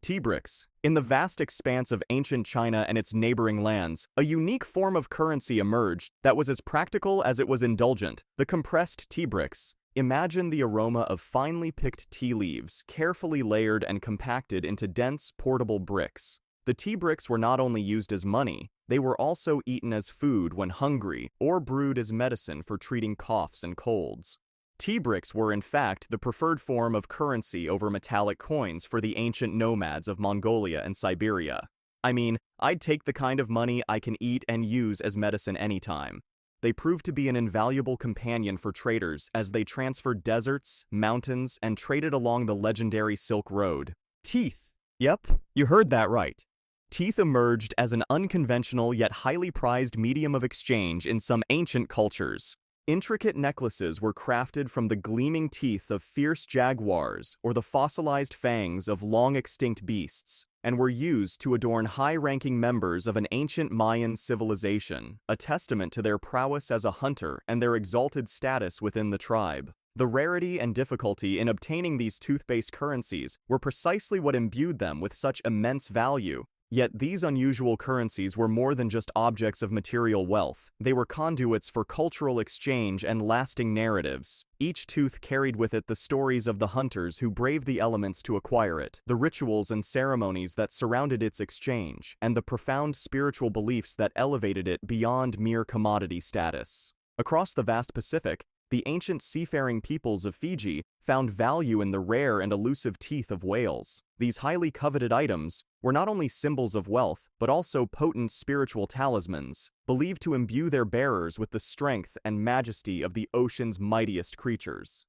T-bricks. In the vast expanse of ancient China and its neighboring lands, a unique form of currency emerged that was as practical as it was indulgent: the compressed T-bricks. Imagine the aroma of finely picked tea leaves, carefully layered and compacted into dense, portable bricks. The tea bricks were not only used as money, they were also eaten as food when hungry or brewed as medicine for treating coughs and colds. Tea bricks were in fact the preferred form of currency over metallic coins for the ancient nomads of Mongolia and Siberia. I mean, I'd take the kind of money I can eat and use as medicine anytime. They proved to be an invaluable companion for traders as they transferred deserts, mountains, and traded along the legendary Silk Road. Teeth. Yep, you heard that right. Teeth emerged as an unconventional yet highly prized medium of exchange in some ancient cultures. Intricate necklaces were crafted from the gleaming teeth of fierce jaguars or the fossilized fangs of long-extinct beasts, and were used to adorn high-ranking members of an ancient Mayan civilization, a testament to their prowess as a hunter and their exalted status within the tribe. The rarity and difficulty in obtaining these tooth-based currencies were precisely what imbued them with such immense value. Yet these unusual currencies were more than just objects of material wealth. They were conduits for cultural exchange and lasting narratives. Each tooth carried with it the stories of the hunters who braved the elements to acquire it, the rituals and ceremonies that surrounded its exchange, and the profound spiritual beliefs that elevated it beyond mere commodity status. Across the vast Pacific, the ancient seafaring peoples of Fiji found value in the rare and elusive teeth of whales. These highly coveted items were not only symbols of wealth, but also potent spiritual talismans, believed to imbue their bearers with the strength and majesty of the ocean's mightiest creatures.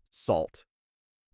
Salt.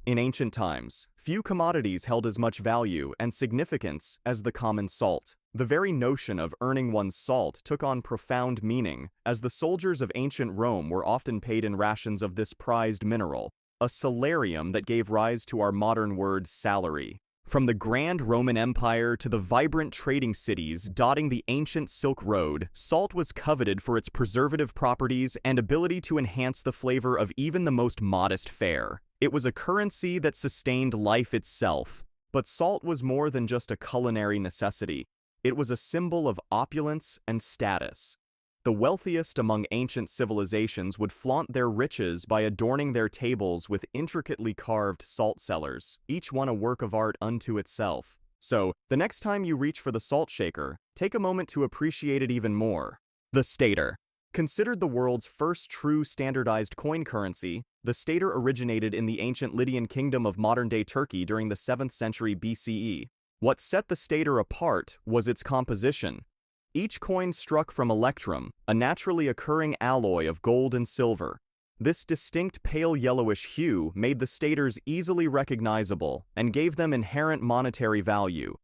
In ancient times, few commodities held as much value and significance as the common salt. The very notion of earning one's salt took on profound meaning, as the soldiers of ancient Rome were often paid in rations of this prized mineral, a salarium that gave rise to our modern word salary. From the grand Roman Empire to the vibrant trading cities dotting the ancient Silk Road, salt was coveted for its preservative properties and ability to enhance the flavor of even the most modest fare. It was a currency that sustained life itself. But salt was more than just a culinary necessity. It was a symbol of opulence and status. The wealthiest among ancient civilizations would flaunt their riches by adorning their tables with intricately carved salt cellars, each one a work of art unto itself. So, the next time you reach for the salt shaker, take a moment to appreciate it even more. The stater. Considered the world's first true standardized coin currency, the stater originated in the ancient Lydian kingdom of modern-day Turkey during the 7th century BCE. What set the stater apart was its composition. Each coin struck from electrum, a naturally occurring alloy of gold and silver. This distinct pale yellowish hue made the staters easily recognizable and gave them inherent monetary value.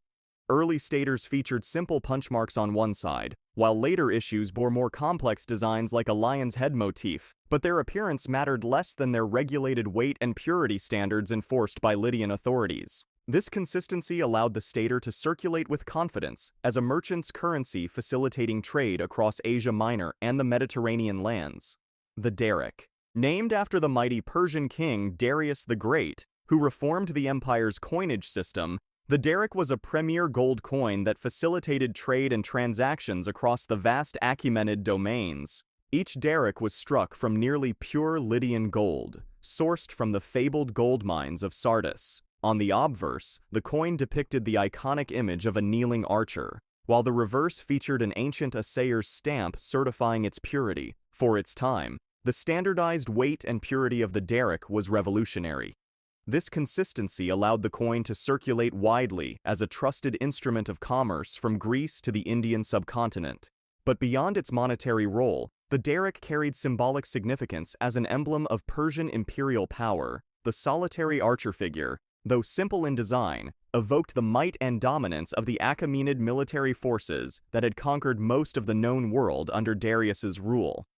Early staters featured simple punch marks on one side, while later issues bore more complex designs like a lion's head motif, but their appearance mattered less than their regulated weight and purity standards enforced by Lydian authorities. This consistency allowed the stater to circulate with confidence as a merchant's currency, facilitating trade across Asia Minor and the Mediterranean lands. The daric. Named after the mighty Persian king Darius the Great, who reformed the empire's coinage system, the daric was a premier gold coin that facilitated trade and transactions across the vast Achaemenid domains. Each daric was struck from nearly pure Lydian gold, sourced from the fabled gold mines of Sardis. On the obverse, the coin depicted the iconic image of a kneeling archer, while the reverse featured an ancient assayer's stamp certifying its purity. For its time, the standardized weight and purity of the daric was revolutionary. This consistency allowed the coin to circulate widely as a trusted instrument of commerce from Greece to the Indian subcontinent. But beyond its monetary role, the daric carried symbolic significance as an emblem of Persian imperial power. The solitary archer figure, though simple in design, evoked the might and dominance of the Achaemenid military forces that had conquered most of the known world under Darius's rule.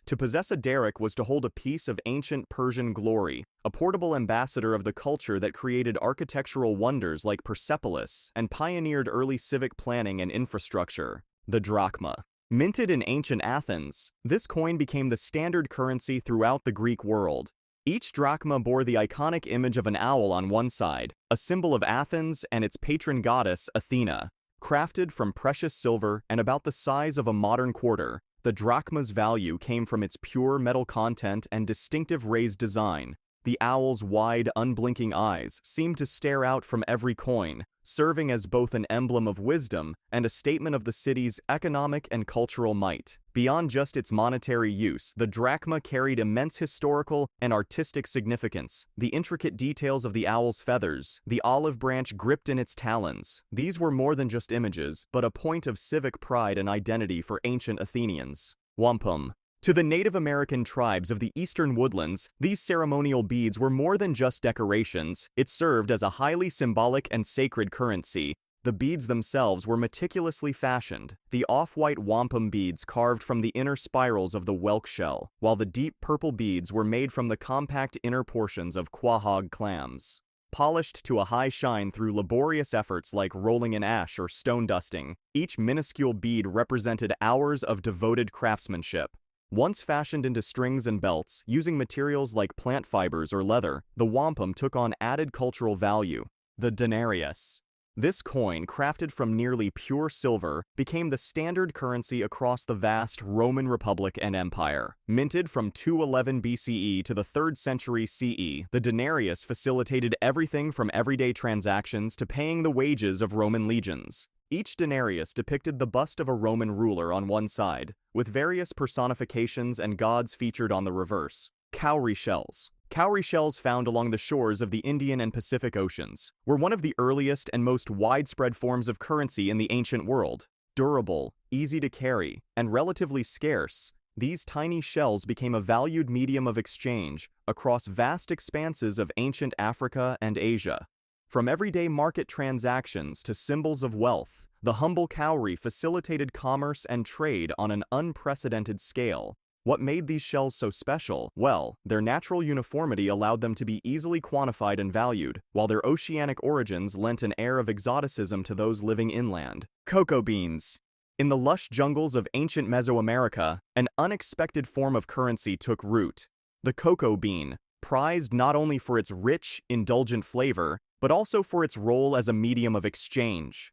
To possess a daric was to hold a piece of ancient Persian glory, a portable ambassador of the culture that created architectural wonders like Persepolis and pioneered early civic planning and infrastructure. The drachma. Minted in ancient Athens, this coin became the standard currency throughout the Greek world. Each drachma bore the iconic image of an owl on one side, a symbol of Athens and its patron goddess, Athena. Crafted from precious silver and about the size of a modern quarter, the drachma's value came from its pure metal content and distinctive raised design. The owl's wide, unblinking eyes seemed to stare out from every coin, serving as both an emblem of wisdom and a statement of the city's economic and cultural might. Beyond just its monetary use, the drachma carried immense historical and artistic significance. The intricate details of the owl's feathers, the olive branch gripped in its talons, these were more than just images, but a point of civic pride and identity for ancient Athenians. Wampum. To the Native American tribes of the eastern woodlands, these ceremonial beads were more than just decorations. It served as a highly symbolic and sacred currency. The beads themselves were meticulously fashioned, the off-white wampum beads carved from the inner spirals of the whelk shell, while the deep purple beads were made from the compact inner portions of quahog clams. Polished to a high shine through laborious efforts like rolling in ash or stone dusting, each minuscule bead represented hours of devoted craftsmanship. Once fashioned into strings and belts, using materials like plant fibers or leather, the wampum took on added cultural value. The denarius. This coin, crafted from nearly pure silver, became the standard currency across the vast Roman Republic and Empire. Minted from 211 BCE to the 3rd century CE, the denarius facilitated everything from everyday transactions to paying the wages of Roman legions. Each denarius depicted the bust of a Roman ruler on one side, with various personifications and gods featured on the reverse. Cowrie shells. Cowrie shells found along the shores of the Indian and Pacific Oceans were one of the earliest and most widespread forms of currency in the ancient world. Durable, easy to carry, and relatively scarce, these tiny shells became a valued medium of exchange across vast expanses of ancient Africa and Asia. From everyday market transactions to symbols of wealth, the humble cowrie facilitated commerce and trade on an unprecedented scale. What made these shells so special? Well, their natural uniformity allowed them to be easily quantified and valued, while their oceanic origins lent an air of exoticism to those living inland. Cocoa beans. In the lush jungles of ancient Mesoamerica, an unexpected form of currency took root. The cocoa bean, prized not only for its rich, indulgent flavor, but also for its role as a medium of exchange.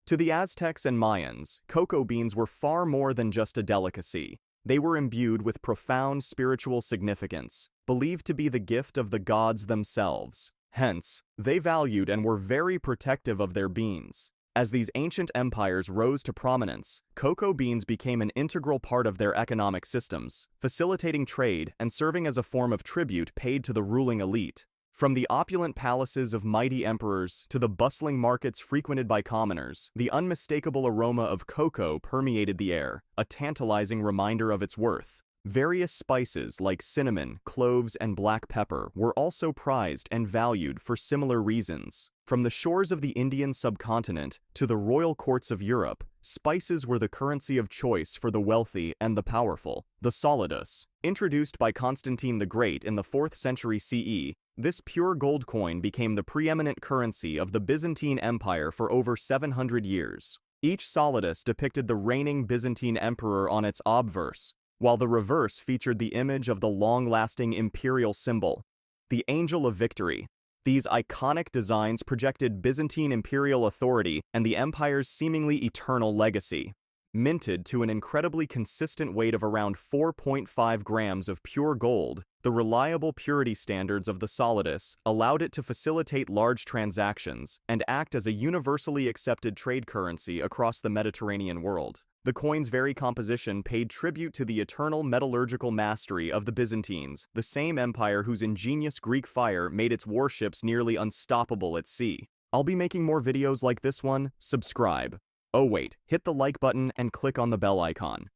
To the Aztecs and Mayans, cocoa beans were far more than just a delicacy. They were imbued with profound spiritual significance, believed to be the gift of the gods themselves. Hence, they valued and were very protective of their beans. As these ancient empires rose to prominence, cocoa beans became an integral part of their economic systems, facilitating trade and serving as a form of tribute paid to the ruling elite. From the opulent palaces of mighty emperors to the bustling markets frequented by commoners, the unmistakable aroma of cocoa permeated the air, a tantalizing reminder of its worth. Various spices like cinnamon, cloves, and black pepper were also prized and valued for similar reasons. From the shores of the Indian subcontinent to the royal courts of Europe, spices were the currency of choice for the wealthy and the powerful. The solidus, introduced by Constantine the Great in the 4th century CE, this pure gold coin became the preeminent currency of the Byzantine Empire for over 700 years. Each solidus depicted the reigning Byzantine emperor on its obverse, while the reverse featured the image of the long-lasting imperial symbol, the Angel of Victory. These iconic designs projected Byzantine imperial authority and the empire's seemingly eternal legacy. Minted to an incredibly consistent weight of around 4.5 grams of pure gold, the reliable purity standards of the solidus allowed it to facilitate large transactions and act as a universally accepted trade currency across the Mediterranean world. The coin's very composition paid tribute to the eternal metallurgical mastery of the Byzantines, the same empire whose ingenious Greek fire made its warships nearly unstoppable at sea. I'll be making more videos like this one. Subscribe. Oh wait, hit the like button and click on the bell icon.